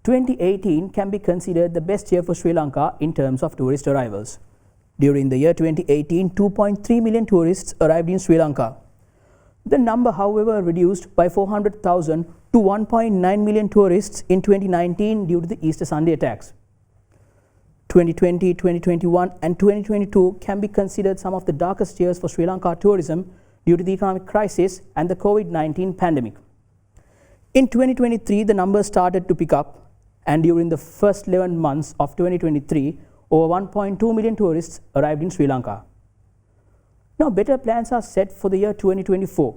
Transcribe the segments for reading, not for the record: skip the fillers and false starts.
2018 can be considered the best year for Sri Lanka in terms of tourist arrivals. During the year 2018, 2.3 million tourists arrived in Sri Lanka. The number, however, reduced by 400,000 to 1.9 million tourists in 2019 due to the Easter Sunday attacks. 2020, 2021 and 2022 can be considered some of the darkest years for Sri Lanka tourism due to the economic crisis and the COVID-19 pandemic. In 2023, the numbers started to pick up, and during the first 11 months of 2023, over 1.2 million tourists arrived in Sri Lanka. Now, better plans are set for the year 2024.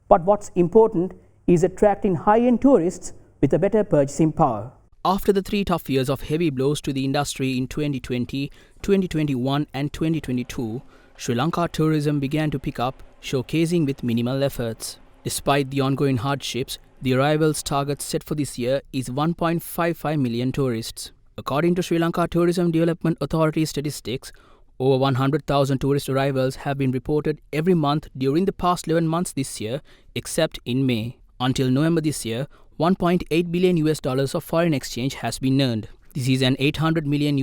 But what's important is attracting high-end tourists with a better purchasing power. After the 3 tough years of heavy blows to the industry in 2020, 2021 and 2022, Sri Lanka tourism began to pick up, showcasing with minimal efforts. Despite the ongoing hardships, the arrivals target set for this year is 1.55 million tourists. According to Sri Lanka Tourism Development Authority statistics, over 100,000 tourist arrivals have been reported every month during the past 11 months this year, except in May. Until November this year, $1.8 billion of foreign exchange has been earned. This is an $800 million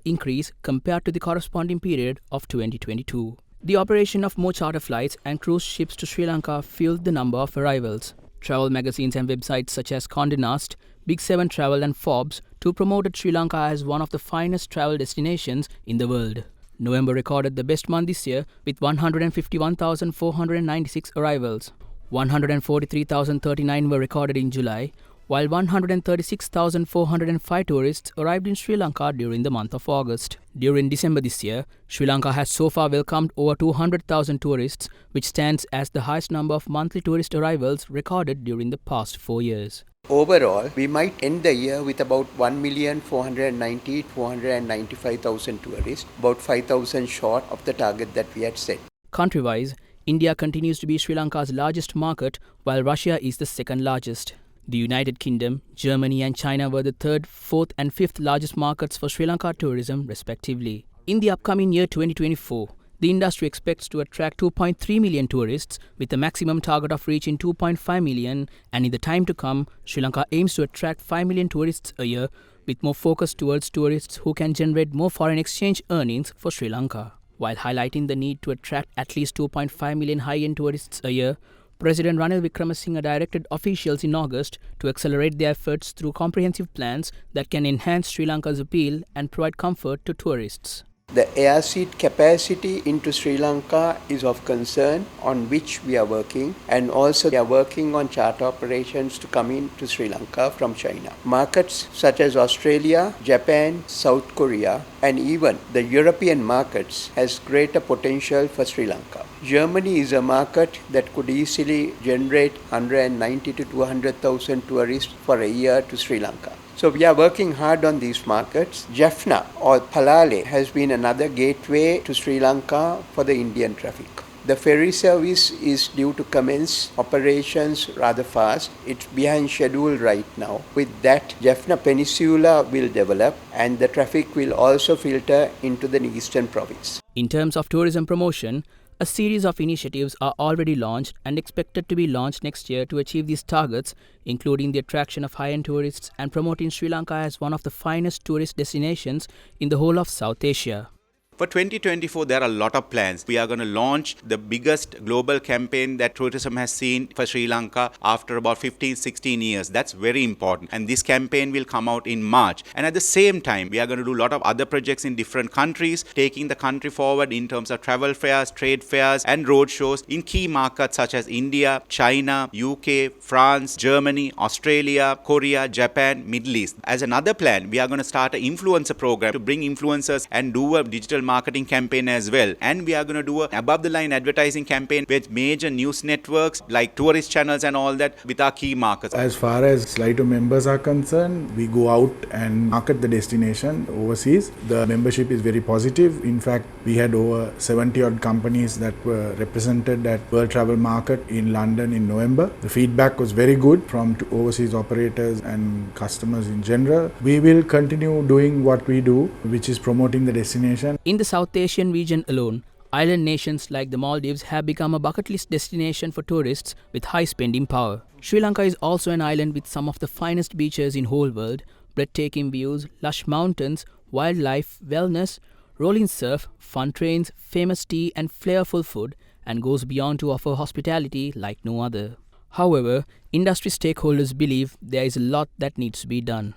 increase compared to the corresponding period of 2022. The operation of more charter flights and cruise ships to Sri Lanka fueled the number of arrivals. Travel magazines and websites such as Condé Nast, Big 7 Travel and Forbes too promoted Sri Lanka as one of the finest travel destinations in the world. November recorded the best month this year with 151,496 arrivals. 143,039 were recorded in July, while 136,405 tourists arrived in Sri Lanka during the month of August. During December this year, Sri Lanka has so far welcomed over 200,000 tourists, which stands as the highest number of monthly tourist arrivals recorded during the past 4 years. Overall, we might end the year with about 1,495,000 tourists, about 5,000 short of the target that we had set. Country-wise, India continues to be Sri Lanka's largest market, while Russia is the second largest. The United Kingdom, Germany and China were the third, fourth and fifth largest markets for Sri Lanka tourism, respectively. In the upcoming year 2024, the industry expects to attract 2.3 million tourists with a maximum target of reaching 2.5 million, and in the time to come, Sri Lanka aims to attract 5 million tourists a year with more focus towards tourists who can generate more foreign exchange earnings for Sri Lanka. While highlighting the need to attract at least 2.5 million high-end tourists a year, President Ranil Wickremesinghe directed officials in August to accelerate their efforts through comprehensive plans that can enhance Sri Lanka's appeal and provide comfort to tourists. The air seat capacity into Sri Lanka is of concern, on which we are working, and also we are working on charter operations to come into Sri Lanka from China. Markets such as Australia, Japan, South Korea and even the European markets has greater potential for Sri Lanka. Germany is a market that could easily generate 190 to 200,000 tourists for a year to Sri Lanka. So we are working hard on these markets. Jaffna or Palale has been another gateway to Sri Lanka for the Indian traffic. The ferry service is due to commence operations rather fast. It's behind schedule right now. With that, Jaffna Peninsula will develop and the traffic will also filter into the eastern province. In terms of tourism promotion, a series of initiatives are already launched and expected to be launched next year to achieve these targets, including the attraction of high-end tourists and promoting Sri Lanka as one of the finest tourist destinations in the whole of South Asia. For 2024, there are a lot of plans. We are going to launch the biggest global campaign that tourism has seen for Sri Lanka after about 15-16 years. That's very important. And this campaign will come out in March. And at the same time, we are going to do a lot of other projects in different countries, taking the country forward in terms of travel fairs, trade fairs, and road shows in key markets such as India, China, UK, France, Germany, Australia, Korea, Japan, Middle East. As another plan, we are going to start an influencer program to bring influencers and do a digital marketing campaign as well. And we are going to do a above the line advertising campaign with major news networks like tourist channels and all that with our key markets. As far as Slido members are concerned, we go out and market the destination overseas. The membership is very positive. In fact, we had over 70 odd companies that were represented at World Travel Market in London in November. The feedback was very good from overseas operators and customers in general. We will continue doing what we do, which is promoting the destination. In the South Asian region alone, Island nations like the Maldives have become a bucket list destination for tourists with high spending power. Sri Lanka is also an island with some of the finest beaches in whole world, breathtaking views, lush mountains, wildlife, wellness, rolling surf, fun trains, famous tea and flavorful food, and goes beyond to offer hospitality like no other. However, industry stakeholders believe there is a lot that needs to be done.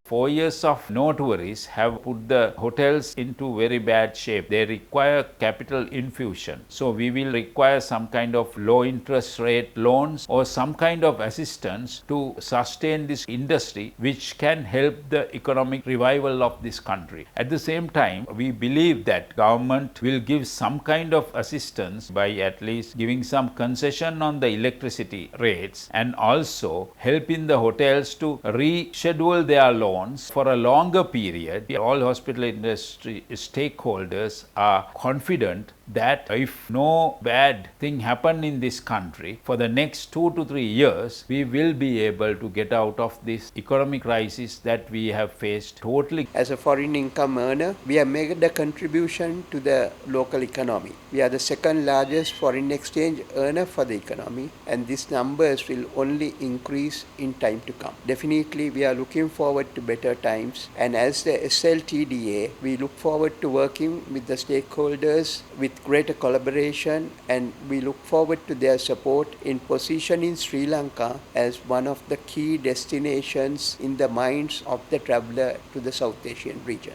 4 years of no tourists have put the hotels into very bad shape. They require capital infusion. So we will require some kind of low interest rate loans or some kind of assistance to sustain this industry, which can help the economic revival of this country. At the same time, we believe that government will give some kind of assistance by at least giving some concession on the electricity rates and also helping the hotels to reschedule their loans for a longer period. All hospital industry stakeholders are confident that if no bad thing happen in this country for the next 2 to 3 years, we will be able to get out of this economic crisis that we have faced totally. As a foreign income earner, we have made a contribution to the local economy. We are the second largest foreign exchange earner for the economy, and these numbers will only increase in time to come. Definitely, we are looking forward to better times, and as the SLTDA, we look forward to working with the stakeholders with greater collaboration, and we look forward to their support in positioning Sri Lanka as one of the key destinations in the minds of the traveller to the South Asian region.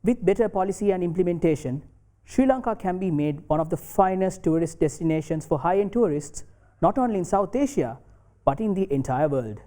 With better policy and implementation, Sri Lanka can be made one of the finest tourist destinations for high-end tourists, not only in South Asia, but in the entire world.